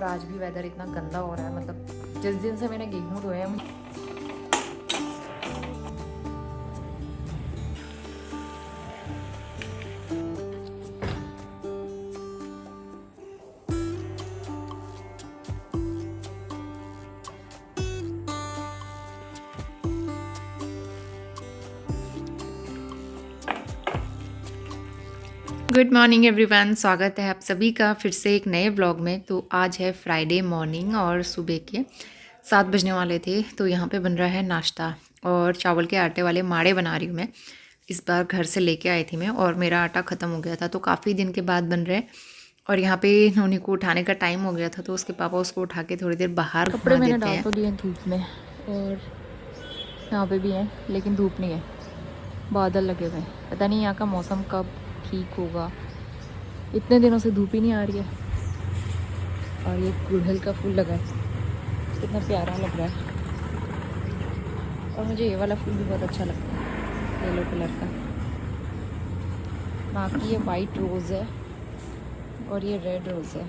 और आज भी वेदर इतना गंदा हो रहा है। मतलब जिस दिन से मैंने गेहूँ धोए हैं गुड मॉर्निंग एवरीवन, स्वागत है आप सभी का फिर से एक नए ब्लॉग में। तो आज है फ्राइडे मॉर्निंग और सुबह के 7 बजने वाले थे। तो यहाँ पे बन रहा है नाश्ता और चावल के आटे वाले माड़े बना रही हूँ मैं। इस बार घर से लेके आई थी मैं और मेरा आटा ख़त्म हो गया था, तो काफ़ी दिन के बाद बन रहे। और यहाँ पे नोनी को उठाने का टाइम हो गया था, तो उसके पापा उसको उठा के थोड़ी देर बाहर कपड़े घुमा मैंने देते डाल हैं। तो दिए धूप में और यहाँ पे भी हैं, लेकिन धूप नहीं है, बादल लगे हुए हैं। पता नहीं यहाँ का मौसम कब ठीक होगा, इतने दिनों से धूप ही नहीं आ रही है। और ये गुड़हल का फूल लगा है, कितना प्यारा लग रहा है। और मुझे ये वाला फूल भी बहुत अच्छा लगता है, येलो कलर का। बाकी ये वाइट रोज़ है और ये रेड रोज़ है।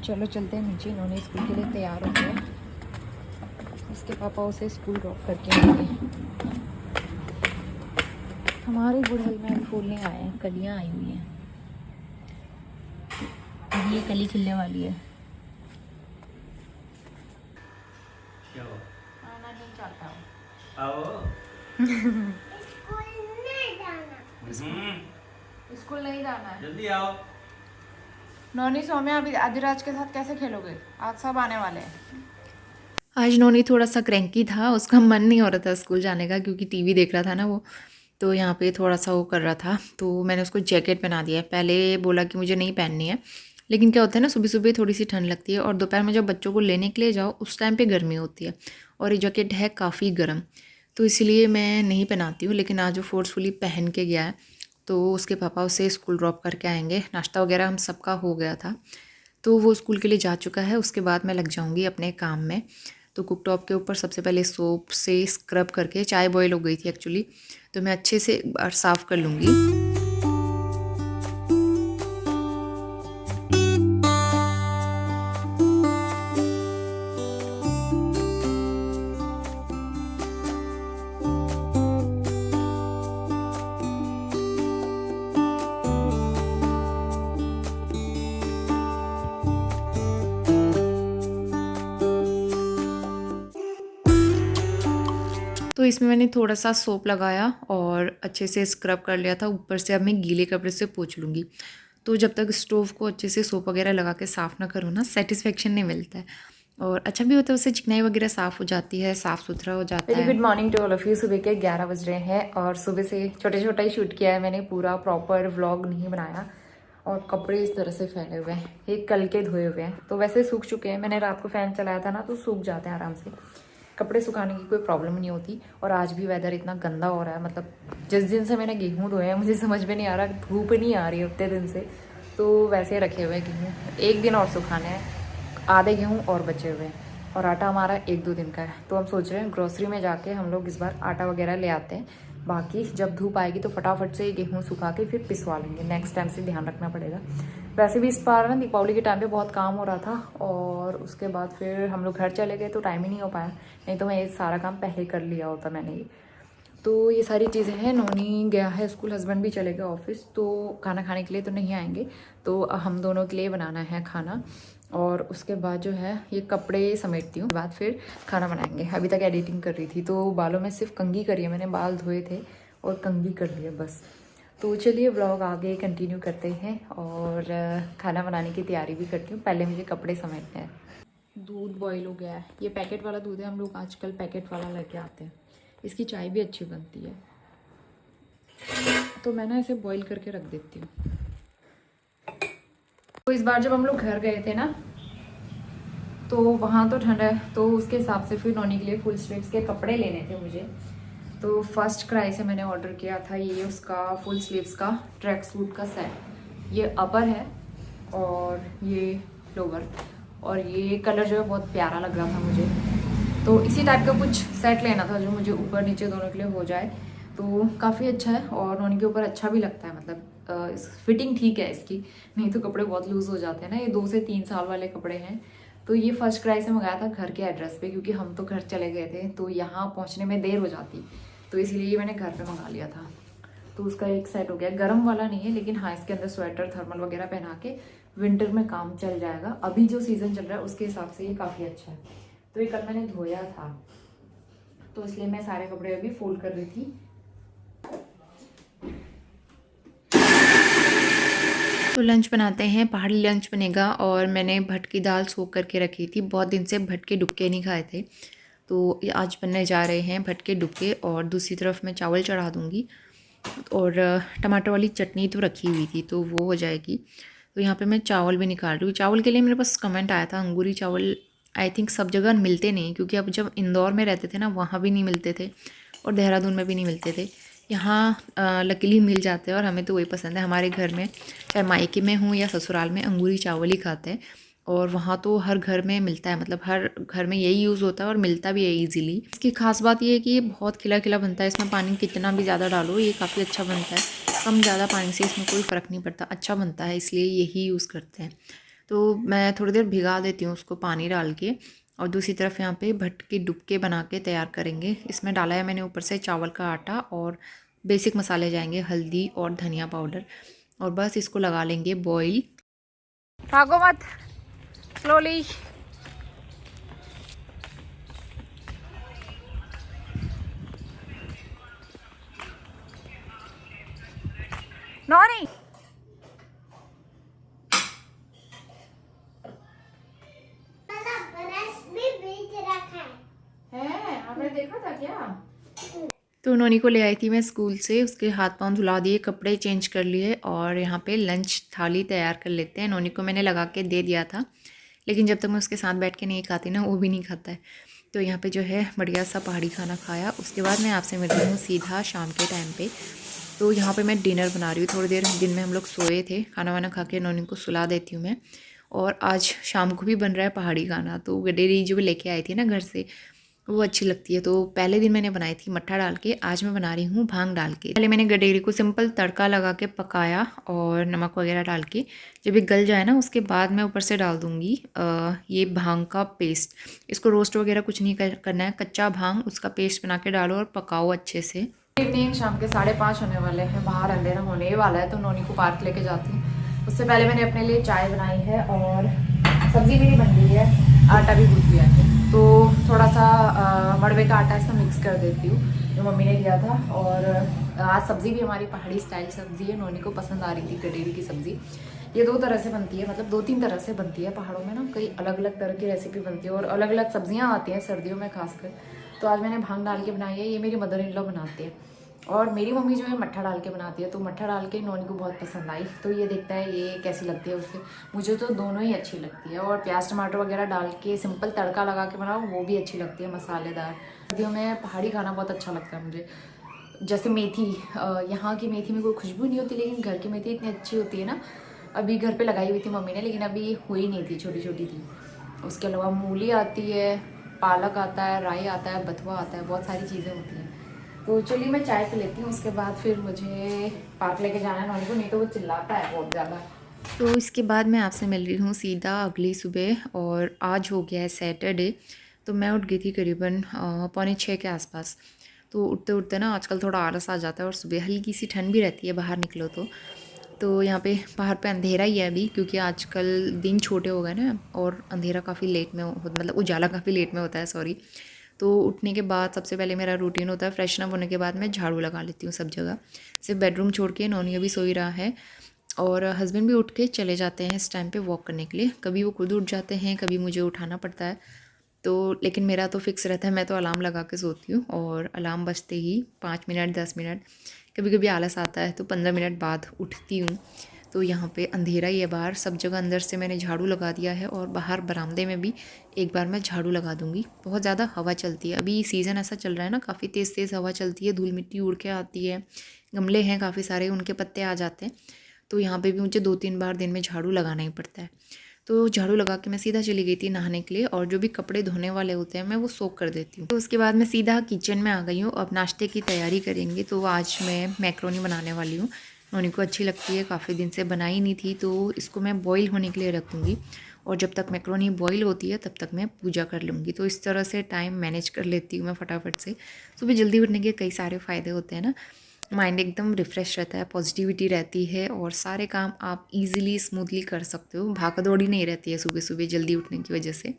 चलो चलते हैं नीचे, इन्होंने स्कूल के लिए तैयार हो गए। इसके पापा उसे स्कूल ड्रॉप करके आएंगे। हमारे गुड़हल में अभी फूल नहीं आए हैं, कलियाँ आई हुई हैं। ये कली खिलने वाली है। आना नहीं चाहता स्कूल नहीं जाना है। जल्दी आओ। नौनी सौम्या अभी आदिराज के साथ कैसे खेलोगे? आज सब आने वाले हैं। आज नोनी थोड़ा सा क्रैंकी था, उसका मन नहीं हो रहा था स्कूल जाने का क्योंकि टीवी देख रहा था ना वो। तो यहाँ पे थोड़ा सा वो कर रहा था, तो मैंने उसको जैकेट पहना दिया है। पहले बोला कि मुझे नहीं पहननी है, लेकिन क्या होता है ना, सुबह सुबह थोड़ी सी ठंड लगती है और दोपहर में जब बच्चों को लेने के लिए जाओ उस टाइम पे गर्मी होती है और ये जैकेट है काफ़ी गर्म, तो इसलिए मैं नहीं पहनाती हूँ। लेकिन आज वो फोर्सफुली पहन के गया है, तो उसके पापा उसे स्कूल ड्रॉप करके आएंगे। नाश्ता वगैरह हम सबका हो गया था, तो वो स्कूल के लिए जा चुका है। उसके बाद मैं लग जाऊँगी अपने काम में। तो कुकटॉप के ऊपर सबसे पहले सोप से स्क्रब करके, चाय बॉयल हो गई थी एक्चुअली, तो मैं अच्छे से एक बार साफ़ कर लूँगी। तो इसमें मैंने थोड़ा सा सोप लगाया और अच्छे से स्क्रब कर लिया था ऊपर से। अब मैं गीले कपड़े से पोंछ लूँगी। तो जब तक स्टोव को अच्छे से सोप वगैरह लगा के साफ़ ना करो ना, सेटिस्फेक्शन नहीं मिलता है और अच्छा भी होता है, उससे चिकनाई वगैरह साफ़ हो जाती है, साफ़ सुथरा हो जाता है। Good morning to all of you. सुबह के 11 बज रहे हैं और सुबह से छोटे छोटा ही शूट किया है मैंने, पूरा प्रॉपर व्लॉग नहीं बनाया। और कपड़े इस तरह से फैले हुए हैं, ये कल के धोए हुए हैं, तो वैसे सूख चुके हैं। मैंने रात को फ़ैन चलाया था ना, तो सूख जाते हैं आराम से। कपड़े सुखाने की कोई प्रॉब्लम नहीं होती। और आज भी वेदर इतना गंदा हो रहा है। मतलब जिस दिन से मैंने गेहूँ धोए हैं मुझे समझ में नहीं आ रहा, धूप नहीं आ रही है उतने दिन से, तो वैसे रखे हुए हैं गेहूँ। एक दिन और सुखाने हैं, आधे गेहूँ और बचे हुए हैं। और आटा हमारा 1-2 दिन का है, तो हम सोच रहे हैं ग्रोसरी में जाके हम लोग इस बार आटा वगैरह ले आते हैं। बाकी जब धूप आएगी तो फटाफट से गेहूँ सुखा के फिर पिसवा लेंगे। नेक्स्ट टाइम से ध्यान रखना पड़ेगा। वैसे भी इस बार ना दीपावली के टाइम पे बहुत काम हो रहा था और उसके बाद फिर हम लोग घर चले गए, तो टाइम ही नहीं हो पाया। नहीं तो मैं ये सारा काम पहले कर लिया होता मैंने ये। तो ये सारी चीज़ें हैं। नोनी गया है स्कूल, हस्बैंड भी चले गए ऑफिस, तो खाना खाने के लिए तो नहीं आएंगे, तो हम दोनों के लिए बनाना है खाना। और उसके बाद जो है ये कपड़े समेटती हूँ, बाद फिर खाना बनाएंगे। अभी तक एडिटिंग कर रही थी, तो बालों में सिर्फ कंघी करी है मैंने, बाल धोए थे और कंघी कर लिया बस। तो चलिए व्लॉग आगे कंटिन्यू करते हैं और खाना बनाने की तैयारी भी करती हूँ। पहले मुझे कपड़े समेटने हैं। दूध बॉईल हो गया है, ये पैकेट वाला दूध है, हम लोग आजकल पैकेट वाला लेके आते हैं। इसकी चाय भी अच्छी बनती है, तो मैं ना इसे बॉईल करके रख देती हूँ। तो इस बार जब हम लोग घर गए थे ना, तो वहाँ तो ठंड है, तो उसके हिसाब से फिर नोनी के लिए फुल स्लीव्स के कपड़े लेने थे मुझे। तो फर्स्ट क्राई से मैंने ऑर्डर किया था ये उसका फुल स्लीव्स का ट्रैक सूट का सेट। ये अपर है और ये लोवर, और ये कलर जो है बहुत प्यारा लग रहा था मुझे, तो इसी टाइप का कुछ सेट लेना था जो मुझे ऊपर नीचे दोनों के लिए हो जाए। तो काफ़ी अच्छा है और नोनी के ऊपर अच्छा भी लगता है। मतलब फिटिंग ठीक है इसकी, नहीं तो कपड़े बहुत लूज़ हो जाते हैं ना। ये 2 से 3 साल वाले कपड़े हैं। तो ये फर्स्ट क्राई से मंगाया था घर के एड्रेस पे, क्योंकि हम तो घर चले गए थे तो यहाँ पहुँचने में देर हो जाती, तो इसलिए ये मैंने घर पे मंगा लिया था। तो उसका एक सेट हो गया। गर्म वाला नहीं है, लेकिन हाँ इसके अंदर स्वेटर थर्मल वगैरह पहना के विंटर में काम चल जाएगा। अभी जो सीज़न चल रहा है उसके हिसाब से ये काफ़ी अच्छा है। तो ये कल मैंने धोया था, तो इसलिए मैं सारे कपड़े अभी फोल्ड कर रही थी। तो लंच बनाते हैं, पहाड़ी लंच बनेगा। और मैंने भटकी दाल सोख करके रखी थी, बहुत दिन से भटके डुबके नहीं खाए थे, तो ये आज बनने जा रहे हैं भटके डुबके। और दूसरी तरफ मैं चावल चढ़ा दूँगी, और टमाटर वाली चटनी तो रखी हुई थी तो वो हो जाएगी। तो यहाँ पे मैं चावल भी निकाल रही हूँ। चावल के लिए मेरे पास कमेंट आया था, अंगूरी चावल आई थिंक सब जगह मिलते नहीं, क्योंकि अब जब इंदौर में रहते थे ना वहाँ भी नहीं मिलते थे, और देहरादून में भी नहीं मिलते थे। यहाँ लकीली मिल जाते हैं, और हमें तो वही पसंद है। हमारे घर में, चाहे मायके में हूँ या ससुराल में, अंगूरी चावल ही खाते हैं। और वहाँ तो हर घर में मिलता है, मतलब हर घर में यही यूज़ होता है और मिलता भी है ईज़िली। इसकी खास बात ये है कि ये बहुत खिला खिला बनता है। इसमें पानी कितना भी ज़्यादा डालो ये काफ़ी अच्छा बनता है। कम ज़्यादा पानी से इसमें कोई फ़र्क नहीं पड़ता, अच्छा बनता है, इसलिए यही यूज़ करते हैं। तो मैं थोड़ी देर भिगा देती हूँ उसको पानी डाल के। और दूसरी तरफ यहाँ पे भटके डुबके बना के तैयार करेंगे। इसमें डाला है मैंने ऊपर से चावल का आटा, और बेसिक मसाले जाएंगे हल्दी और धनिया पाउडर, और बस इसको लगा लेंगे बॉईल। भागो मत, स्लोली। नॉनी आपने देखा था क्या? तो नोनी को ले आई थी मैं स्कूल से, उसके हाथ पांव धुला दिए, कपड़े चेंज कर लिए, और यहाँ पे लंच थाली तैयार कर लेते हैं। नोनी को मैंने लगा के दे दिया था, लेकिन जब तक मैं उसके साथ बैठ के नहीं खाती ना, वो भी नहीं खाता है। तो यहाँ पे जो है बढ़िया सा पहाड़ी खाना खाया। उसके बाद मैं आपसे मिल रही हूँ सीधा शाम के टाइम पे। तो यहाँ पे मैं डिनर बना रही हूँ। थोड़ी देर दिन में हम लोग सोए थे, खाना वाना खा के नोनी को सुला देती हूँ मैं। और आज शाम को भी बन रहा है पहाड़ी खाना। तो गडेरी जो लेके आई थी ना घर से, वो अच्छी लगती है। तो पहले दिन मैंने बनाई थी मट्ठा डाल के, आज मैं बना रही हूँ भांग डाल के। पहले मैंने गडेरी को सिंपल तड़का लगा के पकाया, और नमक वगैरह डाल के। जब ये गल जाए ना, उसके बाद मैं ऊपर से डाल दूँगी ये भांग का पेस्ट। इसको रोस्ट वगैरह कुछ नहीं करना है, कच्चा भांग उसका पेस्ट बना के डालो और पकाओ अच्छे से। इवनिंग शाम के 5:30 होने वाले हैं, बाहर अंधेरा होने वाला है, तो नोनी को पार्क लेके जाती हूँ। उससे पहले मैंने अपने लिए चाय बनाई है, और सब्ज़ी मेरी बन गई है, आटा भी गूँथ लिया है। तो थोड़ा सा मड़वे का आटा इसमें मिक्स कर देती हूँ, जो मम्मी ने दिया था। और आज सब्ज़ी भी हमारी पहाड़ी स्टाइल सब्ज़ी है, नोनी को पसंद आ रही थी गडेरी की सब्ज़ी। ये 2 तरह से बनती है, मतलब 2-3 तरह से बनती है पहाड़ों में ना, कई अलग अलग तरह की रेसिपी बनती है, और अलग अलग सब्जियाँ आती हैं सर्दियों में खासकर। तो आज मैंने भांग डाल के बनाई है, ये मेरी मदर इन लॉ बनाते हैं। और मेरी मम्मी जो है मट्ठा डाल के बनाती है, तो मट्ठा डाल के नोनी को बहुत पसंद आई। तो ये देखता है ये कैसी लगती है उससे। मुझे तो दोनों ही अच्छी लगती है, और प्याज टमाटर वगैरह डाल के सिंपल तड़का लगा के बनाओ, वो भी अच्छी लगती है मसालेदार। सर्दियों में पहाड़ी खाना बहुत अच्छा लगता है मुझे। जैसे मेथी, यहाँ की मेथी में कोई खुशबू नहीं होती, लेकिन घर की मेथी इतनी अच्छी होती है ना। अभी घर पे लगाई हुई थी मम्मी ने, लेकिन अभी हुई नहीं थी, छोटी छोटी थी। उसके अलावा मूली आती है, पालक आता है, राई आता है, बथुआ आता है, बहुत सारी चीज़ें होती हैं। तो चलिए मैं चाय पी लेती हूँ, उसके बाद फिर मुझे पार्क लेके जाना है नॉनी को, नहीं तो वो चिल्लाता है बहुत ज़्यादा। तो इसके बाद मैं आपसे मिल रही हूँ सीधा अगली सुबह, और आज हो गया है सैटरडे। तो मैं उठ गई थी करीबन 5:45 के आसपास। तो उठते उठते ना आजकल थोड़ा आलस आ जाता है, और सुबह हल्की सी ठंड भी रहती है बाहर निकलो तो यहाँ पे बाहर पे अंधेरा ही है अभी, क्योंकि आजकल दिन छोटे हो गए ना, और अंधेरा काफ़ी लेट में मतलब उजाला काफ़ी लेट में होता है, सॉरी। तो उठने के बाद सबसे पहले मेरा रूटीन होता है, फ्रेशन अप होने के बाद मैं झाड़ू लगा लेती हूँ सब जगह। सिर्फ बेडरूम छोड़ के नोनी अभी सोई रहा है, और हस्बैंड भी उठ के चले जाते हैं इस टाइम पे वॉक करने के लिए। कभी वो खुद उठ जाते हैं, कभी मुझे उठाना पड़ता है। तो लेकिन मेरा तो फिक्स रहता है, मैं तो अलार्म लगा के सोती हूँ, और अलार्म बजते ही 5 मिनट 10 मिनट, कभी कभी आलस आता है तो 15 मिनट बाद उठती हूँ। तो यहाँ पे अंधेरा ही है बाहर, सब जगह अंदर से मैंने झाड़ू लगा दिया है, और बाहर बरामदे में भी एक बार मैं झाड़ू लगा दूँगी। बहुत ज़्यादा हवा चलती है, अभी सीज़न ऐसा चल रहा है ना, काफ़ी तेज़ तेज़ हवा चलती है, धूल मिट्टी उड़ के आती है, गमले हैं काफ़ी सारे, उनके पत्ते आ जाते हैं। तो यहाँ पे भी मुझे 2-3 बार दिन में झाड़ू लगाना ही पड़ता है। तो झाड़ू लगा के मैं सीधा चली गई थी नहाने के लिए, और जो भी कपड़े धोने वाले होते हैं मैं वो सोक कर देती हूँ। तो उसके बाद मैं सीधा किचन में आ गई हूँ, अब नाश्ते की तैयारी करेंगे। तो आज मैं मैक्रोनी बनाने वाली हूँ। नोनी को अच्छी लगती है, काफ़ी दिन से बनाई नहीं थी, तो इसको मैं बॉईल होने के लिए रख दूँगी और जब तक मैक्रोनी बॉईल होती है तब तक मैं पूजा कर लूँगी। तो इस तरह से टाइम मैनेज कर लेती हूँ मैं फटाफट से। सुबह जल्दी उठने के कई सारे फ़ायदे होते हैं ना, माइंड एकदम रिफ़्रेश रहता है, पॉजिटिविटी रहती है और सारे काम आप इजीली स्मूथली कर सकते हो। भागा-दौड़ी नहीं रहती है सुबह-सुबह जल्दी उठने की वजह से।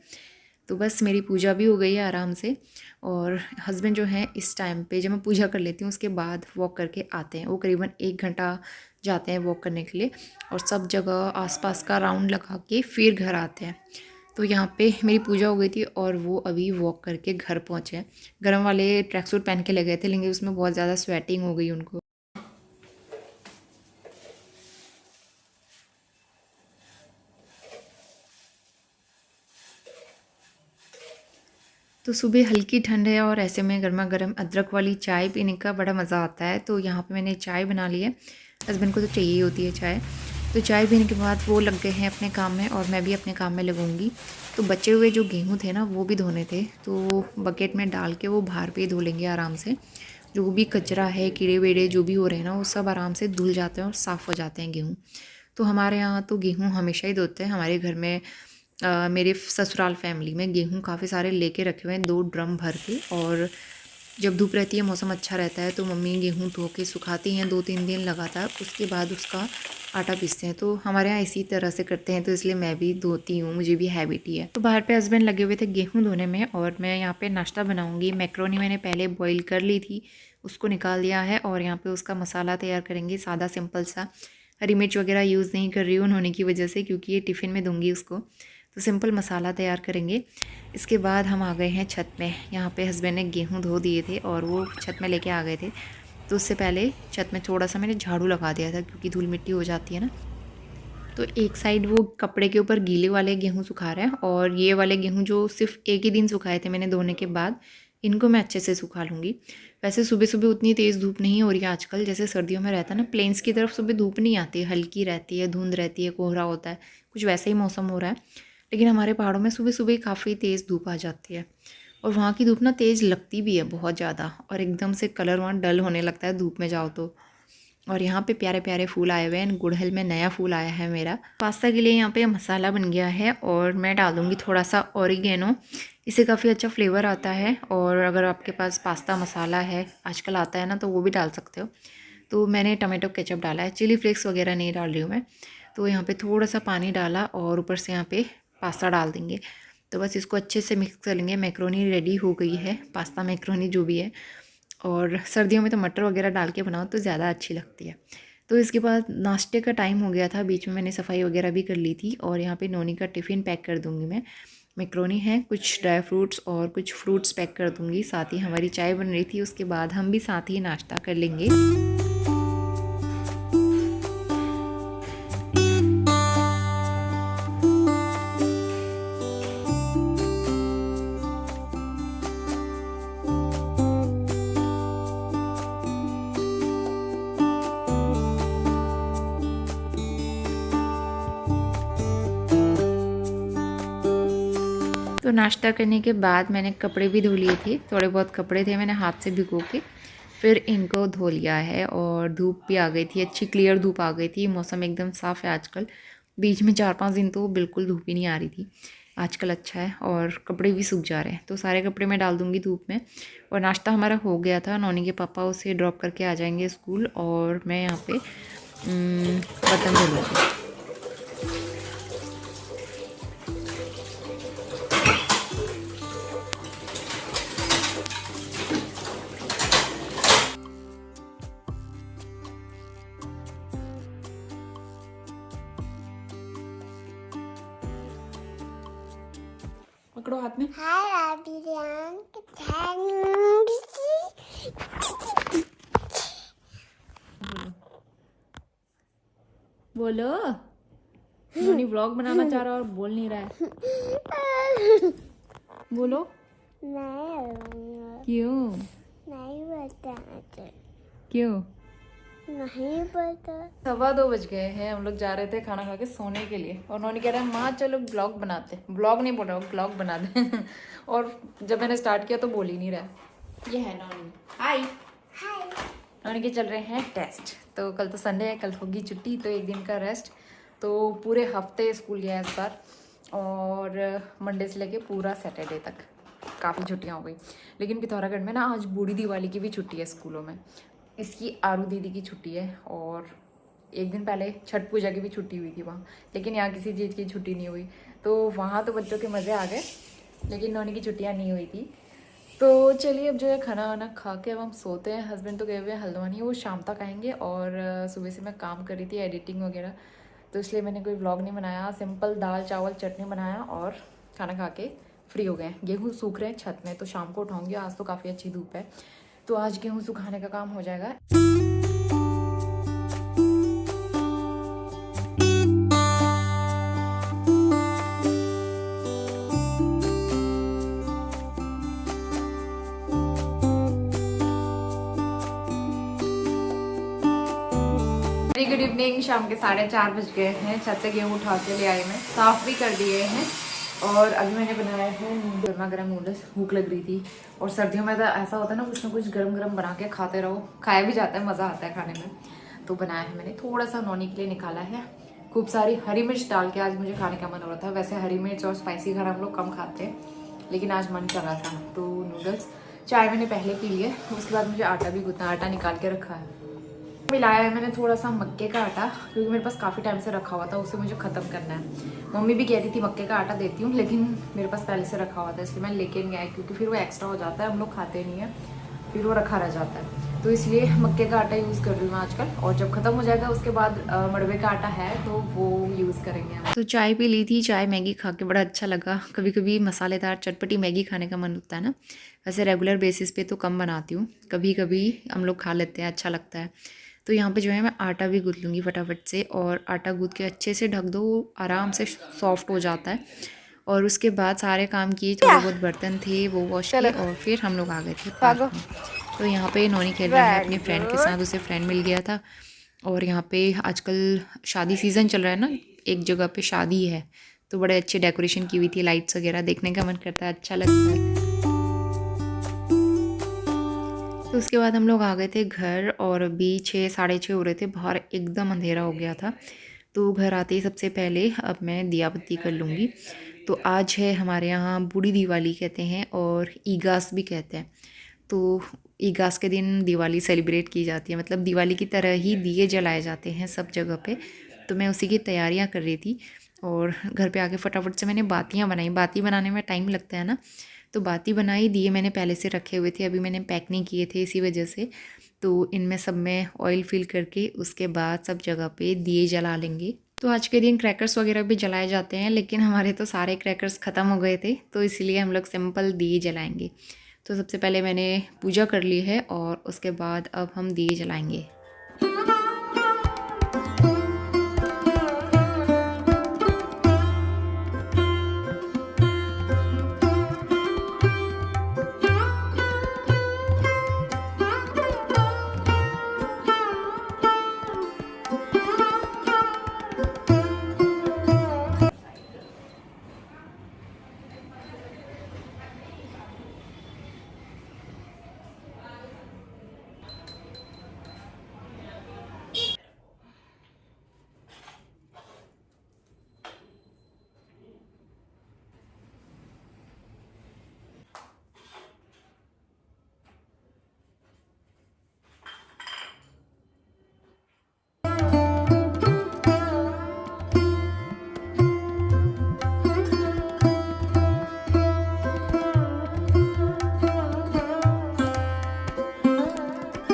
तो बस मेरी पूजा भी हो गई है आराम से और हस्बैंड जो हैं इस टाइम पे जब मैं पूजा कर लेती हूँ उसके बाद वॉक करके आते हैं। वो करीबन 1 घंटा जाते हैं वॉक करने के लिए और सब जगह आस-पास का राउंड लगा के फिर घर आते हैं। तो यहाँ पे मेरी पूजा हो गई थी और वो अभी वॉक करके घर पहुँचे हैं। गरम वाले ट्रैक सूट पहन के ले गए थे लेकिन उसमें बहुत ज़्यादा स्वेटिंग हो गई उनको। तो सुबह हल्की ठंड है और ऐसे में गर्मा गर्म अदरक वाली चाय पीने का बड़ा मज़ा आता है। तो यहाँ पे मैंने चाय बना ली है, हस्बैंड को तो चाहिए ही होती है चाय। तो चाय पीने के बाद वो लग गए हैं अपने काम में और मैं भी अपने काम में लगूंगी। तो बचे हुए जो गेहूँ थे ना वो भी धोने थे, तो बकेट में डाल के वो बाहर पे धो लेंगे आराम से। जो भी कचरा है, कीड़े वेड़े जो भी हो रहे हैं ना, वो सब आराम से धुल जाते हैं और साफ़ हो जाते हैं गेहूँ। तो हमारे यहाँ तो गेहूँ हमेशा ही धोते हैं। हमारे घर में मेरे ससुराल फैमिली में गेहूँ काफ़ी सारे लेके रखे हुए हैं 2 ड्रम भर के, और जब धूप रहती है मौसम अच्छा रहता है तो मम्मी गेहूँ धो के सुखाती हैं 2-3 दिन लगातार, उसके बाद उसका आटा पीसते हैं। तो हमारे यहाँ इसी तरह से करते हैं, तो इसलिए मैं भी धोती हूँ, मुझे भी हैबिट ही है। तो बाहर पे हस्बैंड लगे हुए थे गेहूँ धोने में और मैं यहाँ पे नाश्ता बनाऊँगी। मैक्रोनी मैंने पहले बॉईल कर ली थी, उसको निकाल दिया है और यहाँ पे उसका मसाला तैयार करेंगे, सादा सिंपल सा। हरी मिर्च वगैरह यूज़ नहीं कर रही हूँ उन्होंने की वजह से, क्योंकि ये टिफ़िन में दूँगी उसको। तो सिंपल मसाला तैयार करेंगे। इसके बाद हम आ गए हैं छत में। यहाँ पे हस्बैंड ने गेहूँ धो दिए थे और वो छत में लेके आ गए थे, तो उससे पहले छत में थोड़ा सा मैंने झाड़ू लगा दिया था क्योंकि धूल मिट्टी हो जाती है ना। तो एक साइड वो कपड़े के ऊपर गीले वाले गेहूँ सुखा रहा है और ये वाले गेहूँ जो सिर्फ एक ही दिन सुखाए थे मैंने धोने के बाद, इनको मैं अच्छे से सुखा लूँगी। वैसे सुबह सुबह उतनी तेज़ धूप नहीं हो रही है आजकल, जैसे सर्दियों में रहता है ना, प्लेन्स की तरफ सुबह धूप नहीं आती, हल्की रहती है, धुंध रहती है, कोहरा होता है, कुछ वैसा ही मौसम हो रहा है। लेकिन हमारे पहाड़ों में सुबह सुबह काफ़ी तेज़ धूप आ जाती है और वहाँ की धूप ना तेज़ लगती भी है बहुत ज़्यादा, और एकदम से कलर वहाँ डल होने लगता है धूप में जाओ तो। और यहाँ पे प्यारे प्यारे फूल आए हुए हैं, गुड़हल में नया फूल आया है मेरा। पास्ता के लिए यहाँ पे मसाला बन गया है और मैं डाल दूँगी थोड़ा सा ऑरिगेनो, इससे काफ़ी अच्छा फ्लेवर आता है। और अगर आपके पास पास्ता मसाला है, आजकल आता है ना, तो वो भी डाल सकते हो। तो मैंने टमाटो केचप डाला है, चिली फ्लेक्स वगैरह नहीं डाल रही हूँ मैं। तो यहाँ पे थोड़ा सा पानी डाला और ऊपर से यहाँ पे पास्ता डाल देंगे। तो बस इसको अच्छे से मिक्स कर लेंगे। मैक्रोनी रेडी हो गई है, पास्ता मैक्रोनी जो भी है। और सर्दियों में तो मटर वगैरह डाल के बनाओ तो ज़्यादा अच्छी लगती है। तो इसके बाद नाश्ते का टाइम हो गया था, बीच में मैंने सफाई वगैरह भी कर ली थी और यहाँ पे नोनी का टिफ़िन पैक कर दूँगी मैं। मैक्रोनी है, कुछ ड्राई फ्रूट्स और कुछ फ्रूट्स पैक कर दूँगी। साथ ही हमारी चाय बन रही थी, उसके बाद हम भी साथ ही नाश्ता कर लेंगे। तो नाश्ता करने के बाद मैंने कपड़े भी धो लिए थे, थोड़े बहुत कपड़े थे मैंने हाथ से भिगो के फिर इनको धो लिया है। और धूप भी आ गई थी, अच्छी क्लियर धूप आ गई थी, मौसम एकदम साफ़ है आजकल। बीच में 4-5 दिन तो बिल्कुल धूप ही नहीं आ रही थी, आजकल अच्छा है और कपड़े भी सूख जा रहे हैं। तो सारे कपड़े मैं डाल दूँगी धूप में। और नाश्ता हमारा हो गया था, नौनी के पापा उसे ड्रॉप करके आ जाएंगे स्कूल और मैं यहाँ पे बर्तन धो लूँगी। पकड़ो हाथ में। बोलो। नोनी व्लॉग बनाना चाह रहा है और बोल नहीं रहा है। बोलो। क्यों? नहीं बताते। क्यों? नहीं पता। 2:15 बज गए हैं, हम लोग जा रहे थे खाना खा के सोने के लिए और नोनी कह रहा है माँ चलो ब्लॉग बनाते। ब्लॉग नहीं बोल रहा, ब्लॉग बना दे। और जब मैंने स्टार्ट किया तो बोल ही नहीं रहा। ये है नोनी। हाय। हाय। नौनी के चल रहे हैं टेस्ट। तो कल तो संडे है, कल होगी छुट्टी, तो एक दिन का रेस्ट। तो पूरे हफ्ते स्कूल गया इस बार, और मंडे से लेके पूरा सैटरडे तक काफ़ी छुट्टियां हो गई। लेकिन पिथौरागढ़ में ना आज बूढ़ी दिवाली की भी छुट्टी है स्कूलों में। इसकी आरू दीदी की छुट्टी है, और एक दिन पहले छठ पूजा की भी छुट्टी हुई थी वहाँ, लेकिन यहाँ किसी चीज़ की छुट्टी नहीं हुई। तो वहाँ तो बच्चों के मज़े आ गए, लेकिन नौनी की छुट्टियाँ नहीं हुई थी। तो चलिए अब जो है खाना वाना खा के अब हम सोते हैं। हस्बैंड तो गए हुए हैं हल्द्वानी, वो शाम तक आएंगे। और सुबह से मैं काम कर रही थी, एडिटिंग वगैरह, तो इसलिए मैंने कोई व्लॉग नहीं बनाया। सिंपल दाल चावल चटनी बनाया और खाना खा के फ्री हो गए। गेहूँ सूख रहे हैं छत में, तो शाम को उठाऊंगी। आज तो काफ़ी अच्छी धूप है, तो आज गेहूँ सुखाने का काम हो जाएगा। Good evening. शाम के 4:30 बज गए हैं। छत से गेहूँ उठा के ले आई, मैं साफ़ भी कर दिए हैं। और अभी मैंने बनाया है गर्मा गर्म नूडल्स। भूख लग रही थी, और सर्दियों में तो ऐसा होता है ना, कुछ ना कुछ गरम गरम बना के खाते रहो, खाया भी जाता है, मज़ा आता है खाने में। तो बनाया है मैंने, थोड़ा सा नौनी के लिए निकाला है। खूब सारी हरी मिर्च डाल के आज मुझे खाने का मन हो रहा था। वैसे हरी मिर्च और स्पाइसी खाना हम लोग कम खाते हैं, लेकिन आज मन कर रहा था। तो नूडल्स, चाय मैंने पहले पी ली है। उसके बाद मुझे आटा भी गूंथना, आटा निकाल के रखा है। मिलाया है मैंने थोड़ा सा मक्के का आटा, क्योंकि मेरे पास काफ़ी टाइम से रखा हुआ था, उसे मुझे ख़त्म करना है। मम्मी भी कह रही थी मक्के का आटा देती हूँ, लेकिन मेरे पास पहले से रखा हुआ था, इसलिए मैं लेके नहीं आई, क्योंकि फिर वो एक्स्ट्रा हो जाता है, हम लोग खाते नहीं है, फिर वो रखा रह जाता है। तो इसलिए मक्के का आटा यूज़ कर रही हूँ आजकल। और जब ख़त्म हो जाएगा उसके बाद मड़वे का आटा है, तो वो यूज़ करेंगे हम। तो चाय पी ली थी, चाय मैगी खा के बड़ा अच्छा लगा। कभी कभी मसालेदार चटपटी मैगी खाने का मन होता है ना। वैसे रेगुलर बेसिस पे तो कम बनाती हूँ, कभी कभी हम लोग खा लेते हैं, अच्छा लगता है। तो यहाँ पे जो है मैं आटा भी गूँथ लूँगी फटाफट से, और आटा गूँथ के अच्छे से ढक दो, आराम से सॉफ्ट हो जाता है। और उसके बाद सारे काम किए, थोड़े बहुत बर्तन थे वो वॉश किए, और फिर हम लोग आ गए थे पार्क में। तो यहाँ पे नौनी खेल रहा है अपनी फ्रेंड के साथ, उसे फ्रेंड मिल गया था। और यहाँ पे आजकल शादी सीज़न चल रहा है ना, एक जगह पे शादी है, तो बड़े अच्छे डेकोरेशन की हुई थी, लाइट्स वगैरह, देखने का मन करता है, अच्छा लगता है। तो उसके बाद हम लोग आ गए थे घर, और अभी 6 साढ़े 6 हो रहे थे, बाहर एकदम अंधेरा हो गया था। तो घर आते ही सबसे पहले अब मैं दिया बत्ती कर लूँगी। तो आज है हमारे यहाँ बूढ़ी दिवाली कहते हैं, और ईगास भी कहते हैं। तो ईगास के दिन दिवाली सेलिब्रेट की जाती है, मतलब दिवाली की तरह ही दिए जलाए जाते हैं सब जगह पे। तो मैं उसी की तैयारियां कर रही थी, और घर पे आके फटाफट से मैंने बातियां बनाई। बाती बनाने में टाइम लगता है ना, तो बाती बनाई। दिए मैंने पहले से रखे हुए थे, अभी मैंने पैक नहीं किए थे इसी वजह से। तो इनमें सब में ऑयल फिल करके उसके बाद सब जगह पे दिए जला लेंगे। तो आज के दिन क्रैकर्स वगैरह भी जलाए जाते हैं, लेकिन हमारे तो सारे क्रैकर्स ख़त्म हो गए थे, तो इसलिए हम लोग सिंपल दिए जलाएंगे। तो सबसे पहले मैंने पूजा कर ली है, और उसके बाद अब हम दिए जलाएंगे।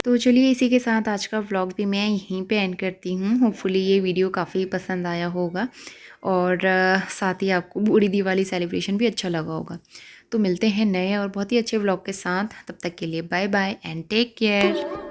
तो चलिए इसी के साथ आज का व्लॉग भी मैं यहीं पे एंड करती हूँ। होपफुली ये वीडियो काफ़ी पसंद आया होगा, और साथ ही आपको बूढ़ी दिवाली सेलिब्रेशन भी अच्छा लगा होगा। तो मिलते हैं नए और बहुत ही अच्छे व्लॉग के साथ, तब तक के लिए bye bye and take care.